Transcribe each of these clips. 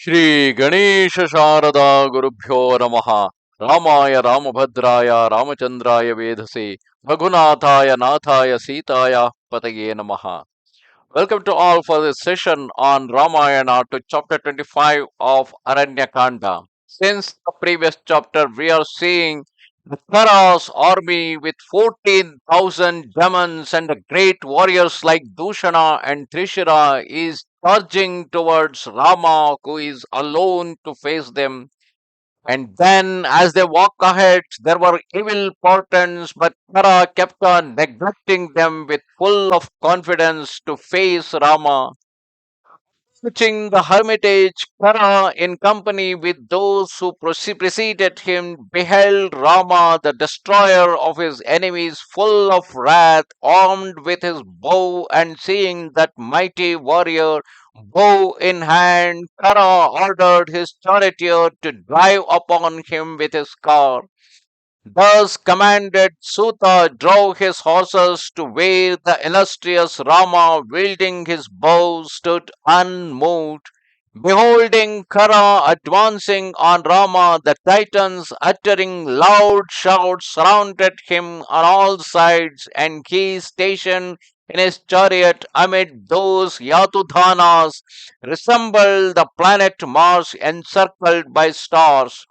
Shri Ganesha Sharada Gurubhyo Namaha Ramaya Ramabhadraya Ramachandraya Vedase Raghunathaya Nathaya Sitaya Pataye Namaha. Welcome to all for this session on Ramayana to chapter 25 of Aranya Kanda. Since the previous chapter, we are seeing the Khara's army with 14,000 demons and the great warriors like Dushana and Trishira is charging towards Rama, who is alone to face them. And then, as they walk ahead, there were evil portents, but Khara kept on neglecting them with full of confidence to face Rama. Reaching the hermitage, Khara, in company with those who preceded him, beheld Rama, the destroyer of his enemies, full of wrath, armed with his bow, and seeing that mighty warrior, bow in hand, Khara ordered his charioteer to drive upon him with his car. Thus commanded, Suta drove his horses to where the illustrious Rama, wielding his bow, stood unmoved. Beholding Khara advancing on Rama, the Titans, uttering loud shouts, surrounded him on all sides, and he stationed in his chariot amid those Yatudhanas, resembled the planet Mars encircled by stars.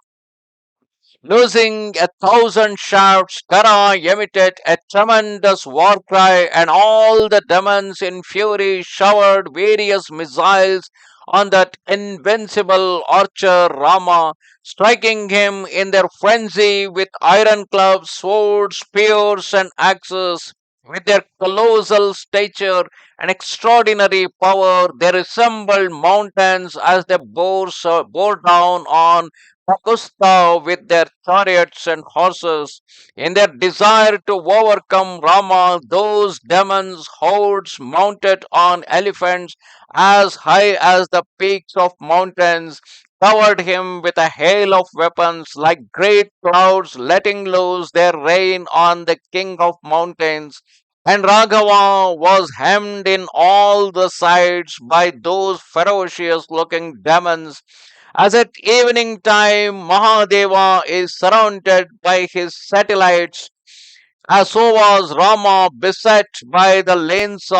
Losing 1,000 shafts, Khara emitted a tremendous war cry, and all the demons in fury showered various missiles on that invincible archer Rama, striking him in their frenzy with iron clubs, swords, spears, and axes. With their colossal stature and extraordinary power, they resembled mountains as they bore down on Prakasha with their chariots and horses. In their desire to overcome Rama, those demons hordes mounted on elephants as high as the peaks of mountains covered him with a hail of weapons like great clouds letting loose their rain on the king of mountains. And Raghava was hemmed in all the sides by those ferocious looking demons as at evening time, Mahadeva is surrounded by his satellites, as so was Rama beset by the lances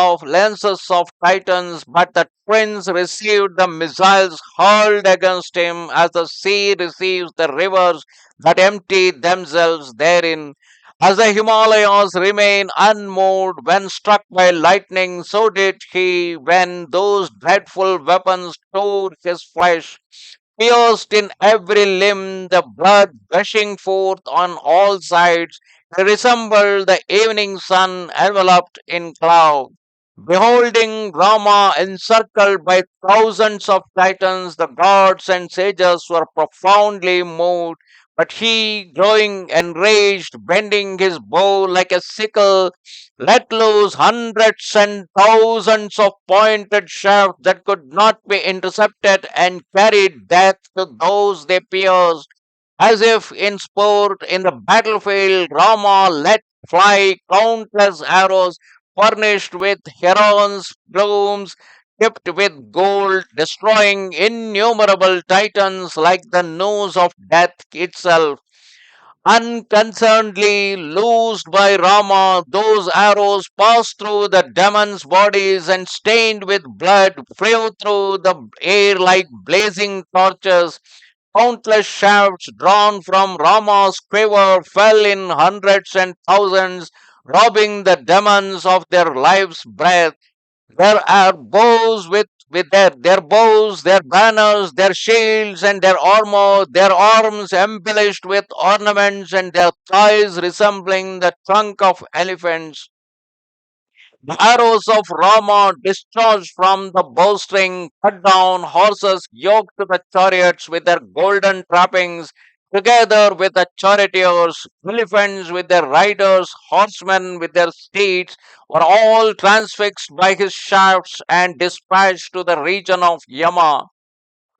of Titans, but the prince received the missiles hurled against him as the sea receives the rivers that empty themselves therein. As the Himalayas remain unmoved when struck by lightning, so did he when those dreadful weapons tore his flesh. Pierced in every limb, the blood gushing forth on all sides, he resembled the evening sun enveloped in cloud. Beholding Rama encircled by thousands of titans, the gods and sages were profoundly moved. But he, growing enraged, bending his bow like a sickle, let loose hundreds and thousands of pointed shafts that could not be intercepted and carried death to those they pierced. As if in sport in the battlefield, Rama let fly countless arrows furnished with herons' plumes tipped with gold, destroying innumerable titans like the nose of death itself. Unconcernedly loosed by Rama, those arrows passed through the demons' bodies and stained with blood, flew through the air like blazing torches. Countless shafts drawn from Rama's quiver fell in hundreds and thousands, robbing the demons of their life's breath. There are bows with their bows, their banners, their shields, and their armor, their arms embellished with ornaments, and their thighs resembling the trunk of elephants. The arrows of Rama discharged from the bowstring cut down horses yoked to the chariots with their golden trappings, together with the charioteers, elephants with their riders, horsemen with their steeds, were all transfixed by his shafts and dispatched to the region of Yama.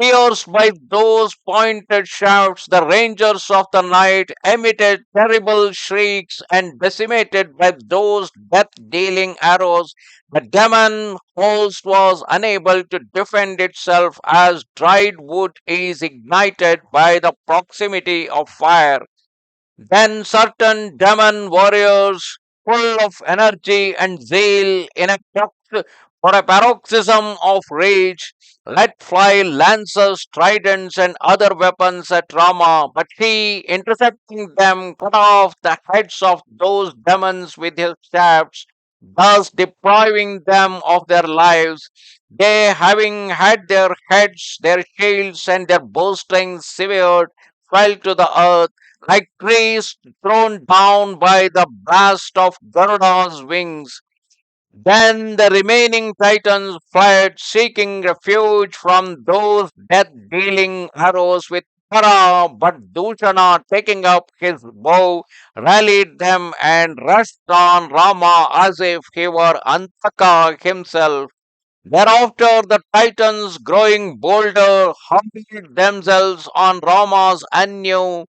Pierced by those pointed shafts, the rangers of the night emitted terrible shrieks, and decimated by those death dealing arrows, the demon host was unable to defend itself as dried wood is ignited by the proximity of fire. Then certain demon warriors, full of energy and zeal, for a paroxysm of rage, let fly lances, tridents, and other weapons at Rama, but he, intercepting them, cut off the heads of those demons with his shafts, thus depriving them of their lives. They, having had their heads, their shields, and their bowstrings severed, fell to the earth like trees thrown down by the blast of Garuda's wings. Then the remaining titans fled, seeking refuge from those death dealing arrows with Khara, but Dushana, taking up his bow, rallied them and rushed on Rama as if he were Antaka himself. Thereafter, the Titans, growing bolder, hurled themselves on Rama's Anu,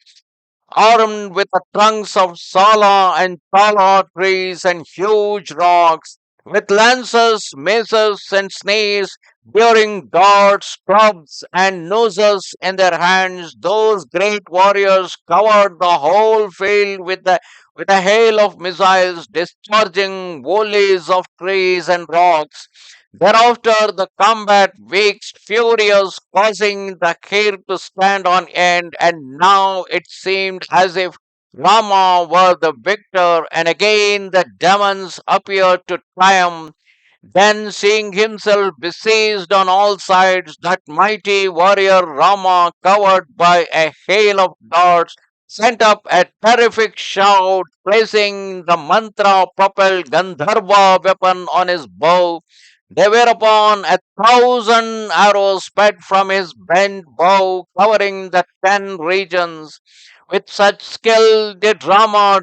armed with the trunks of sala and tala trees and huge rocks, with lances, maces, and snares, bearing darts, clubs, and nooses in their hands. Those great warriors covered the whole field with a hail of missiles, discharging volleys of trees and rocks. Thereafter, the combat waxed furious, causing the hair to stand on end, and now it seemed as if Rama were the victor, and again the demons appeared to triumph. Then, seeing himself besieged on all sides, that mighty warrior Rama, covered by a hail of darts, sent up a terrific shout, placing the mantra propelled Gandharva weapon on his bow. They whereupon 1,000 arrows sped from his bent bow, covering the 10 regions. With such skill did Rama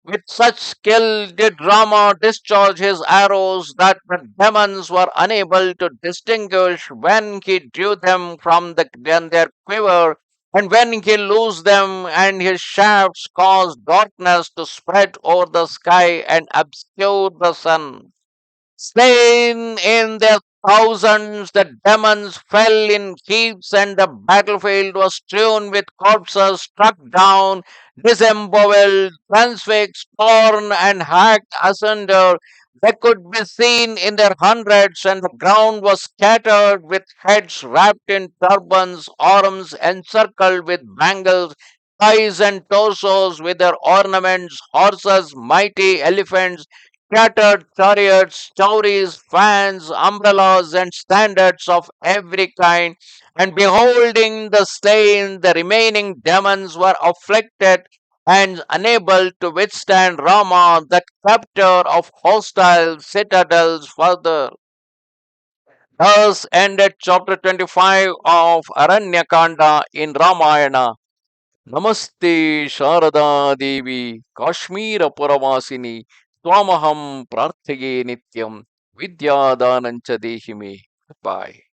with such skill did Rama discharge his arrows that the demons were unable to distinguish when he drew them from their quiver, and when he loosed them, and his shafts caused darkness to spread over the sky and obscure the sun. Slain in their thousands, the demons fell in heaps, and the battlefield was strewn with corpses struck down, disemboweled, transfixed, torn, and hacked asunder. They could be seen in their hundreds, and the ground was scattered with heads wrapped in turbans, arms encircled with bangles, thighs and torsos with their ornaments, horses, mighty elephants, scattered chariots, chowries, fans, umbrellas, and standards of every kind. And beholding the slain, the remaining demons were afflicted and unable to withstand Rama, that captor of hostile citadels further. Thus ended chapter 25 of Aranya Kanda in Ramayana. Namaste Sharada Devi Kashmira Puravasini Twamaham Prarthage Nityam Vidya Danancha Dehime. Bye.